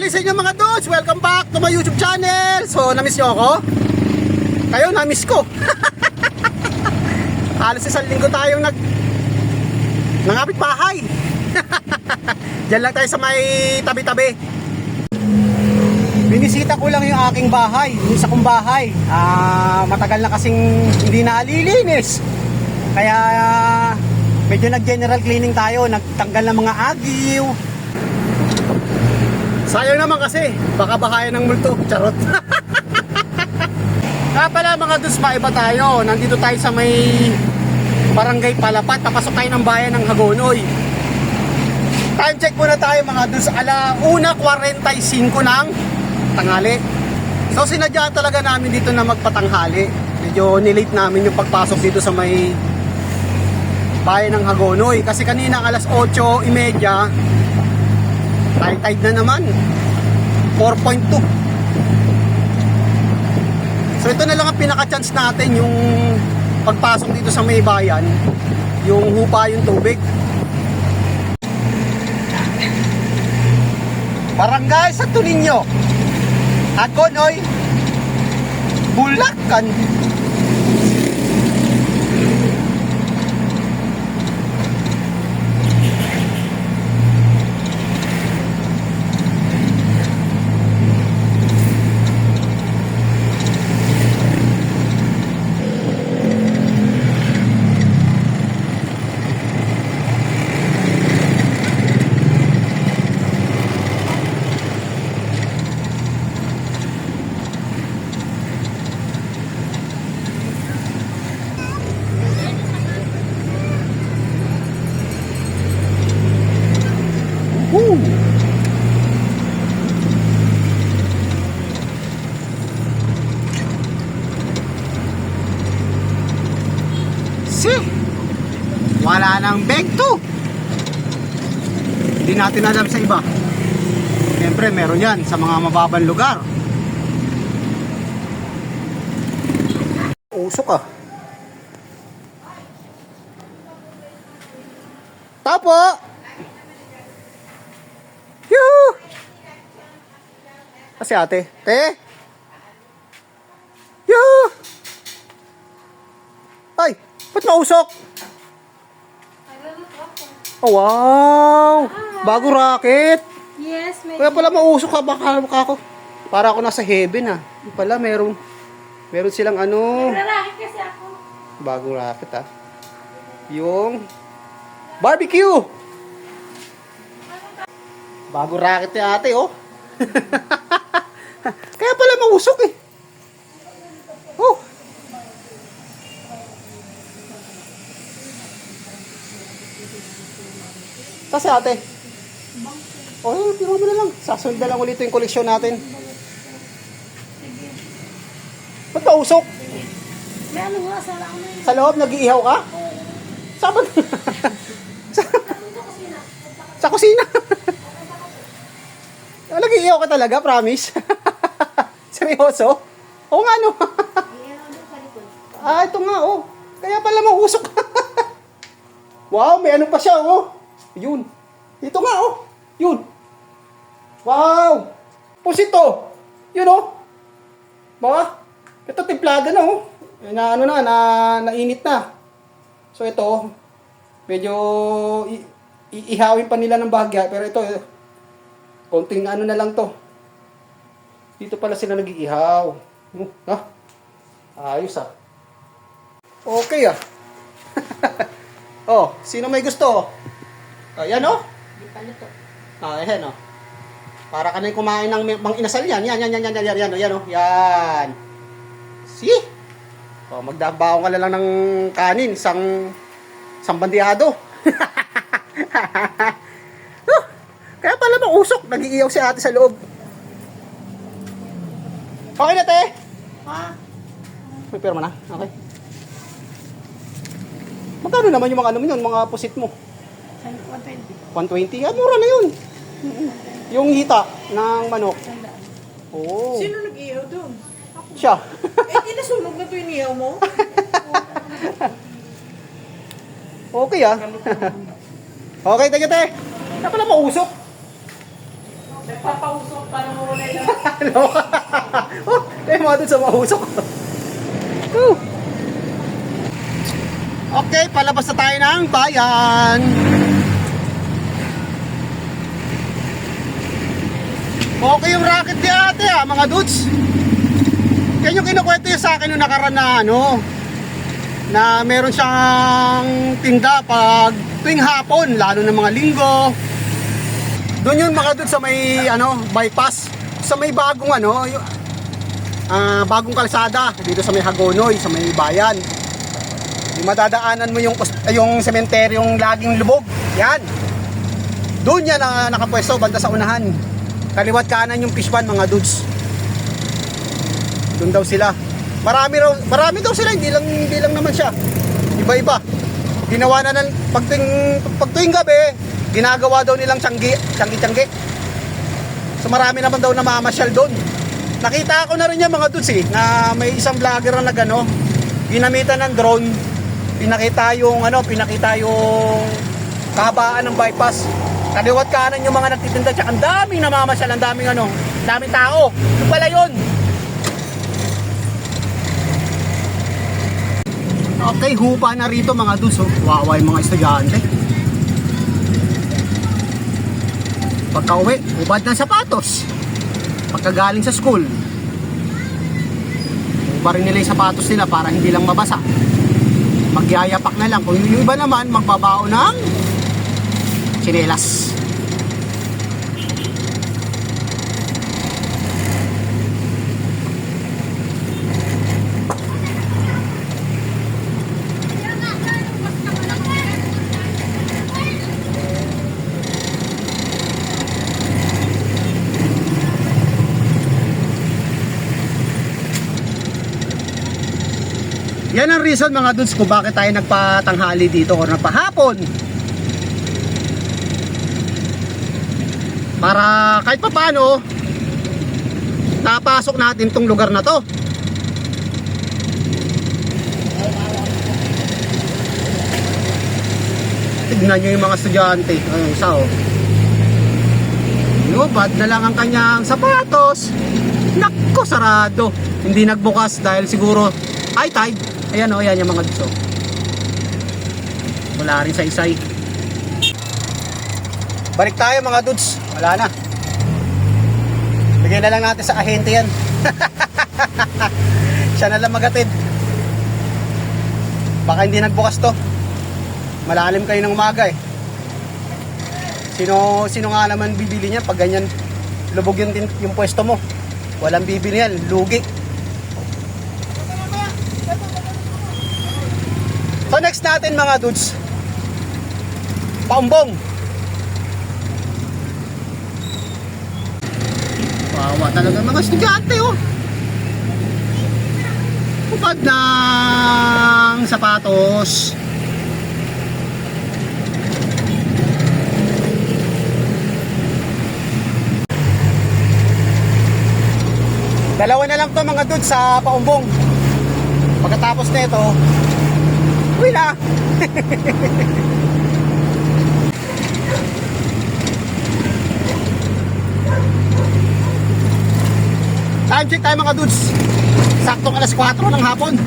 tanghali sa inyo mga dudes! Welcome back to my YouTube channel! So, namiss nyo ako? Kayo, namiss ko! Halos isang linggo tayong nangapit bahay! Diyan lang tayo sa may tabi-tabi. Binisita ko lang yung aking bahay, yung isa kong bahay. Matagal na kasing hindi nalilinis. Kaya medyo nag-general cleaning tayo, nagtanggal ng mga agiw. Sayang naman kasi, baka bahayan ng multo. Charot. Kaya pala mga dus, maiba tayo. Nandito tayo sa may Barangay Palapat. Papasok tayo ng bayan ng Hagonoy. Time check muna tayo mga dus. 1:45 ng tanghali. So sinadya talaga namin dito na magpatanghali. Medyo nilate namin yung pagpasok dito sa may bayan ng Hagonoy. Kasi kanina 8:30, tide na naman 4.2. So ito na lang ang pinaka-chance natin, yung pagpasok dito sa may bayan, yung hupa yung tubig. Barangay Santo Niño, Hagonoy, Bulacan. Wala nang bag to. Hindi natin alam sa iba. Siyempre meron yan sa mga mababang lugar. Usok ah. Tapo. Yoo. Kasi ate. Te. Yoo. Ay, ba't mausok? Oh, wow! Bago racket! Yes, may... Kaya pala mausok ka, baka ako. Para ako nasa heaven ah. Yung pala, meron silang ano... Racket kasi ako. Bago racket ah. Yung... barbecue! Bago racket ni ate oh. Kaya pala mausok eh. Oh! Kasi ate. Oh, tira mo na lang. Sasunod na lang ulit yung koleksyon natin. Ba't ba usok? May ano nga, sala ko na yun. Sa loob, nag-iihaw ka? Saan ba? Sa kusina. Nag-iihaw ka talaga, promise? Seryoso? Oo nga no. Ito nga oh. Kaya pala mausok. Wow, may ano pa siya oh. Yun. Ito nga oh. Yun. Wow. Pusito. Yun oh. Ba? Ito timplada na oh. Na ano na, nainit na. So ito, medyo ihawin pa nila ng bahagya. Pero ito, konting ano na lang to. Dito pala sila nag-iihaw. Ayos ah. Okay ah. Oh, sino may gusto? Yan o. Di pala to. Ayan o. Para ka na kumain ng mang inasal yan. Yan o. Yan. See? O, magdabaong ka na lang ng kanin. Isang bandiado. Kaya pala mausok. Nag-iiyaw si ate sa loob. Okay na, te? Ha? May pera mo na? Okay. Magkano naman yung mga ano mo yun, mga pusit mo? 120. Ah, mura na yun. Yung hita ng manok. Oh. Sino nag-ihaw doon? Siya. Nasunog na ito yung ihaw mo? Okay ah. Okay, teka te. Kaya pala mausok. Nagpapausok pa ng muna lang. Ano? Oh, kayo mga dun sa mahusok. Woo. Okay, palabas na tayo ng bayan. Okay yung racket ni ate mga dudes. Yan yung kinukwento niya sa akin nung nakaraan na na meron siyang tinda pag tuwing hapon, lalo ng mga linggo. Doon yun mga dudes sa may bypass, sa may bagong bagong kalsada dito sa may Hagonoy, sa may bayan. Yung madadaanan mo yung sementeryong laging lubog. Yan. Doon yan nakapwesto banda sa unahan. Kaliwat kanan yung fish pan mga dudes. Doon daw sila. Marami daw sila, hindi lang naman siya. Iba-iba. Ginawa na ng pagtuwing gabi, ginagawa daw nilang tiyanggi. So marami naman daw namamasyal doon. Nakita ko na rin yan mga dudes na may isang vlogger na ginamitan ng drone. Pinakita yung kahabaan ng bypass. Kaliwat kanan yung mga nagtitinda, tsaka ang daming namamasyal, ang daming tao. Yung pala yun. Okay, hupa na rito mga dudes. Wawa yung mga estudyante. Pagka uwi, hubad ng sapatos. Pagkagaling sa school, hubad rin nila yung sapatos nila para hindi lang mabasa. Magyayapak na lang. Kung yung iba naman, magbabao ng tsinelas. Yan ang reason mga dudes kung bakit tayo nagpatanghali dito o nagpahapon. Para kahit pa paano napasok natin tong lugar na to. Tignan nyo yung mga estudyante. Ayun, isa bad na lang ang kanyang sapatos. Nakko, sarado. Hindi nagbukas dahil siguro high tide. Ayan ayan yung mga dudes. Wala rin sa isay. Balik tayo mga dudes. Wala na. Bigay na lang natin sa ahente yan. Siya na lang magatid. Baka hindi nagbukas to. Malalim kayo ng umaga Sino nga naman bibili niya pag ganyan lubog yung pwesto mo? Walang bibili yan. Lugi. So next natin mga dudes, Paumbong. Wawa talaga mga estudyante Upad ng sapatos. Dalawa na lang to mga dudes sa Paumbong. Pagkatapos nito, uwi na. Time check tayo mga dudes. Saktong alas 4 ng hapon.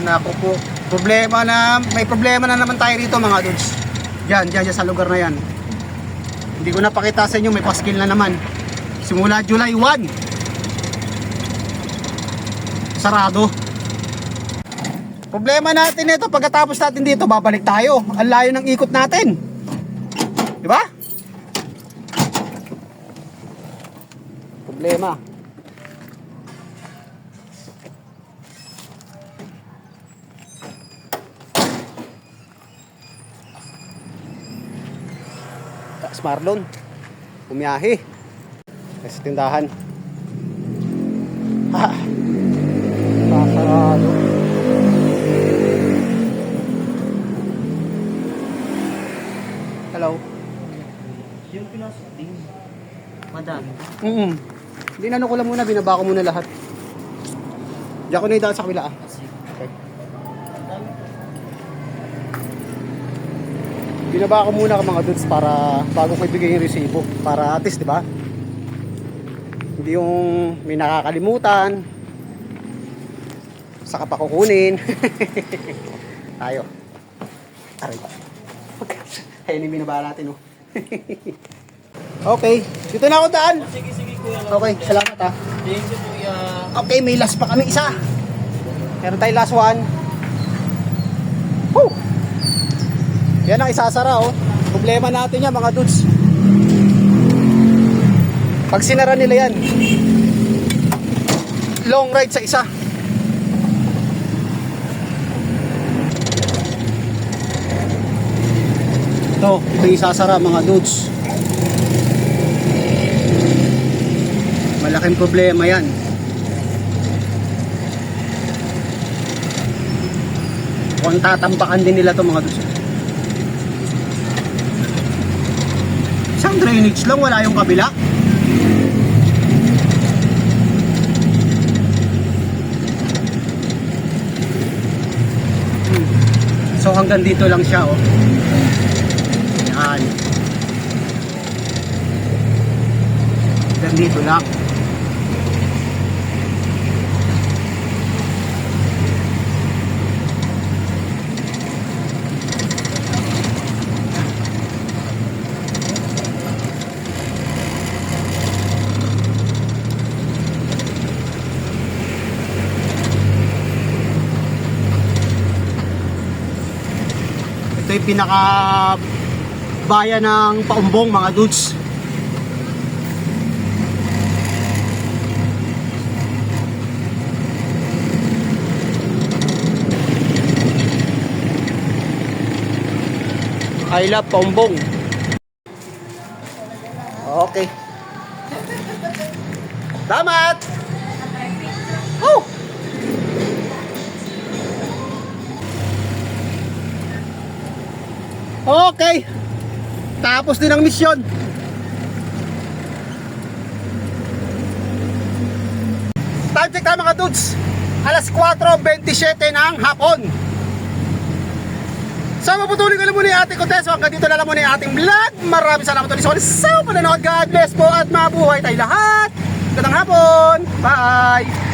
Naku po, may problema na naman tayo rito mga dudes. Diyan sa lugar na yan. Hindi ko napakita sa inyo, may paskil na naman. Simula July 1. Sarado. Problema natin ito, pagkatapos natin dito, babalik tayo. Ang layo ng ikot natin. Di ba? problema. Taas Marlon. Umiyahe. Sa tindahan. Ha. Pasarado. Hello. Yung pinasok din. Madami. Dinano ko lang muna, binaba ko muna lahat. Diyan ko na idaan sa kabila ah. Okay. Binaba ko muna mga dudes para bago ko ibigay yung resibo. Para at least, di ba? Hindi yung may nakakalimutan. Saka pa kukunin. Tayo. Aray. Ayun yung binaba natin oh. Okay, dito na ako daan. Sige, kuya. Okay, salamat ah. Thank you, kuya. Okay, may last pa kami isa. Meron tayong last one. Woo! Yan ang isasara oh. Problema natin yan mga dudes. Pag sinara nila yan, long ride sa isa. Ito yung isasara mga dudes. Malaking problema yan. Kung tatambakan din nila to mga dudes. Isang drainage lang, wala yung kabila. So hanggang dito lang siya oh. Yan. Hanggang dito lang. Ito yung pinaka bayan ng Paumbong mga dudes. I love Paumbong. Okay. Salamat! Oh! Okay. Tapos din ang misyon. Time check tayo mga dudes. Alas 4:27 ng hapon. So maputuloy ko lang muna yung ating konteso. Hanggang dito na lang muna yung ating vlog. Maraming salamat ulit sa panonood. God bless po at mabuhay tayo lahat. Magandang hapon. Bye.